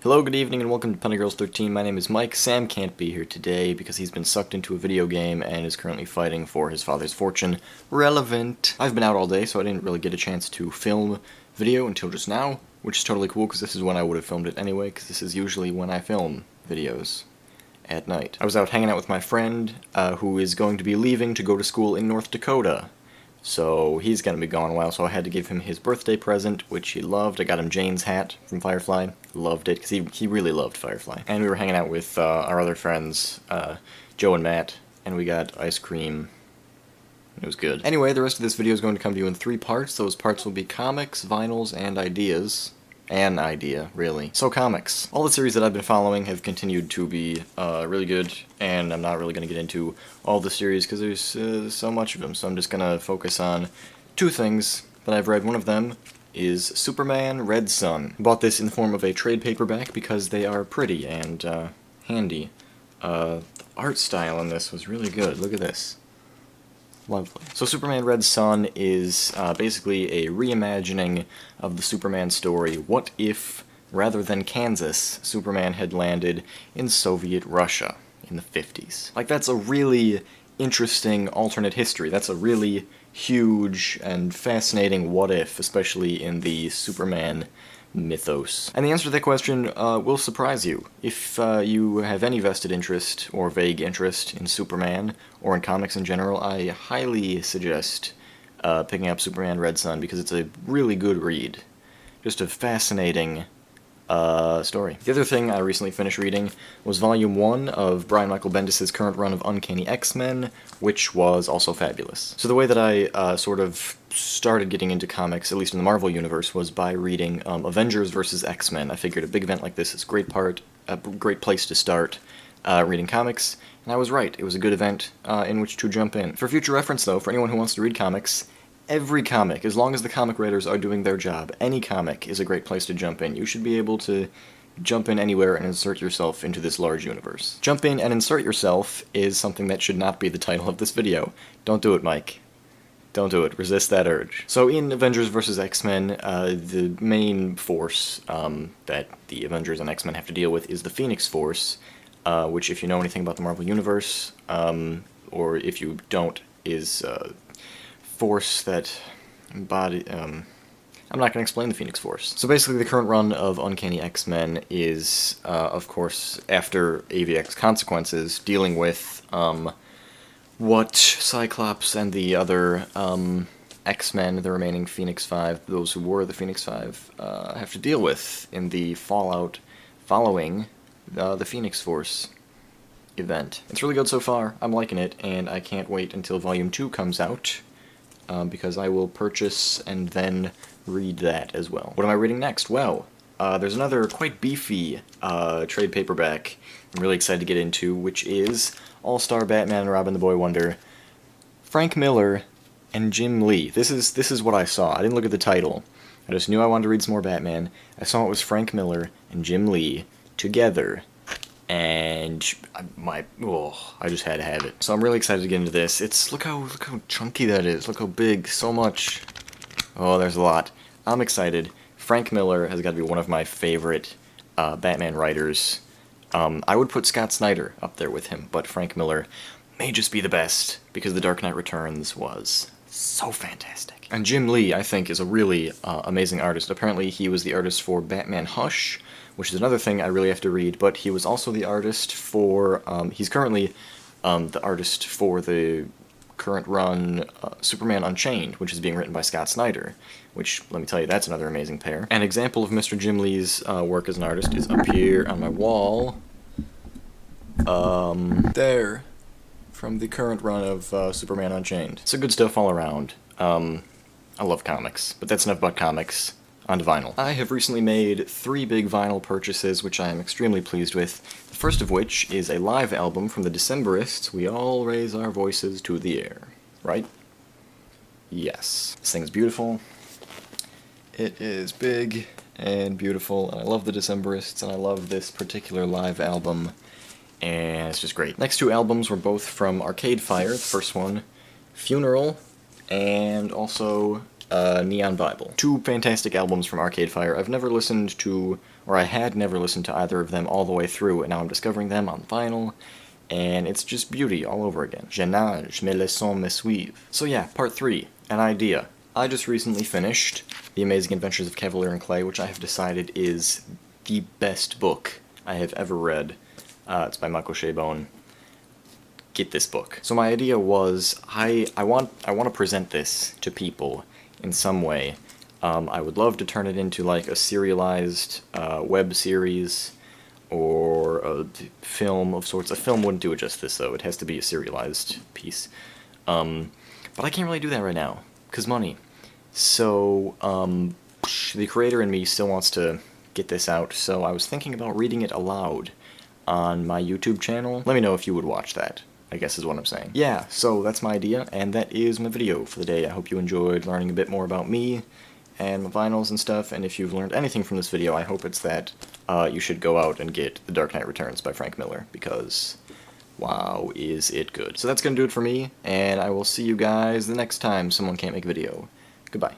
Hello, good evening, and welcome to Punny Girls 13. My name is Mike. Sam can't be here today because he's been sucked into a video game and is currently fighting for his father's fortune. Relevant. I've been out all day, so I didn't really get a chance to film video until just now, which is totally cool because this is when I would have filmed it anyway, because this is usually when I film videos at night. I was out hanging out with my friend, who is going to be leaving to go to school in North Dakota. So he's gonna be gone a while, so I had to give him his birthday present, which he loved. I got him Jane's hat from Firefly. Loved it, because he really loved Firefly. And we were hanging out with our other friends, Joe and Matt, and we got ice cream. It was good. Anyway, the rest of this video is going to come to you in 3 parts. Those parts will be comics, vinyls, and ideas. An idea, really. So comics. All the series that I've been following have continued to be really good, and I'm not really going to get into all the series because there's so much of them, so I'm just going to focus on 2 things that I've read. One of them is Superman Red Sun. I bought this in the form of a trade paperback because they are pretty and handy. The art style in this was really good. Look at this. Lovely. So Superman Red Sun is basically a reimagining of the Superman story. What if, rather than Kansas, Superman had landed in Soviet Russia in the 50s? Like, that's a really interesting alternate history. That's a really huge and fascinating what if, especially in the Superman mythos. And the answer to that question will surprise you. If you have any vested interest or vague interest in Superman, or in comics in general, I highly suggest picking up Superman Red Sun because it's a really good read. Just a fascinating story. The other thing I recently finished reading was Volume 1 of Brian Michael Bendis' current run of Uncanny X-Men, which was also fabulous. So the way that I sort of started getting into comics, at least in the Marvel Universe, was by reading Avengers vs. X-Men. I figured a big event like this is a great place to start reading comics, and I was right. It was a good event in which to jump in. For future reference, though, for anyone who wants to read comics, every comic, as long as the comic writers are doing their job, any comic is a great place to jump in. You should be able to jump in anywhere and insert yourself into this large universe. Jump in and insert yourself is something that should not be the title of this video. Don't do it, Mike. Don't do it. Resist that urge. So in Avengers vs. X-Men, the main force that the Avengers and X-Men have to deal with is the Phoenix Force, which, if you know anything about the Marvel Universe, or if you don't, is force that embody. I'm not going to explain the Phoenix Force. So basically, the current run of Uncanny X-Men is, of course, after AVX Consequences, dealing with what Cyclops and the other X-Men, the remaining Phoenix Five, those who were the Phoenix Five, have to deal with in the fallout following the Phoenix Force event. It's really good so far. I'm liking it, and I can't wait until Volume 2 comes out, because I will purchase and then read that as well. What am I reading next? Well, there's another quite beefy trade paperback I'm really excited to get into, which is All-Star Batman and Robin the Boy Wonder, Frank Miller and Jim Lee. This is what I saw. I didn't look at the title. I just knew I wanted to read some more Batman. I saw it was Frank Miller and Jim Lee together, and I just had to have it. So I'm really excited to get into this. Look how chunky that is. Look how big. So much. Oh, there's a lot. I'm excited. Frank Miller has got to be one of my favorite Batman writers. I would put Scott Snyder up there with him, but Frank Miller may just be the best because The Dark Knight Returns was so fantastic. And Jim Lee, I think, is a really amazing artist. Apparently, he was the artist for Batman Hush, which is another thing I really have to read, but he was also the artist for, he's currently the artist for the current run Superman Unchained, which is being written by Scott Snyder, which, let me tell you, that's another amazing pair. An example of Mr. Jim Lee's work as an artist is up here on my wall, there, from the current run of Superman Unchained. So good stuff all around. I love comics, but that's enough about comics. On to vinyl. I have recently made 3 big vinyl purchases, which I am extremely pleased with. The first of which is a live album from the Decemberists, We All Raise Our Voices to the Air. Right? Yes. This thing is beautiful. It is big and beautiful, and I love the Decemberists, and I love this particular live album, and it's just great. Next 2 albums were both from Arcade Fire. The first one, Funeral, and also Neon Bible. Two fantastic albums from Arcade Fire. I've never listened to, or I had never listened to either of them all the way through, and now I'm discovering them on vinyl, and it's just beauty all over again. Je nage, mes leçons me suivent. So yeah, part 3, an idea. I just recently finished The Amazing Adventures of Cavalier and Clay, which I have decided is the best book I have ever read. It's by Michael Chabon. Get this book. So my idea was, I want to present this to people in some way. I would love to turn it into like a serialized web series or a film of sorts. A film wouldn't do it justice though, it has to be a serialized piece. But I can't really do that right now, because money. So, the creator in me still wants to get this out, so I was thinking about reading it aloud on my YouTube channel. Let me know if you would watch that, I guess is what I'm saying. Yeah, so that's my idea, and that is my video for the day. I hope you enjoyed learning a bit more about me and my vinyls and stuff, and if you've learned anything from this video, I hope it's that you should go out and get The Dark Knight Returns by Frank Miller, because wow, is it good. So that's gonna do it for me, and I will see you guys the next time someone can't make a video. Goodbye.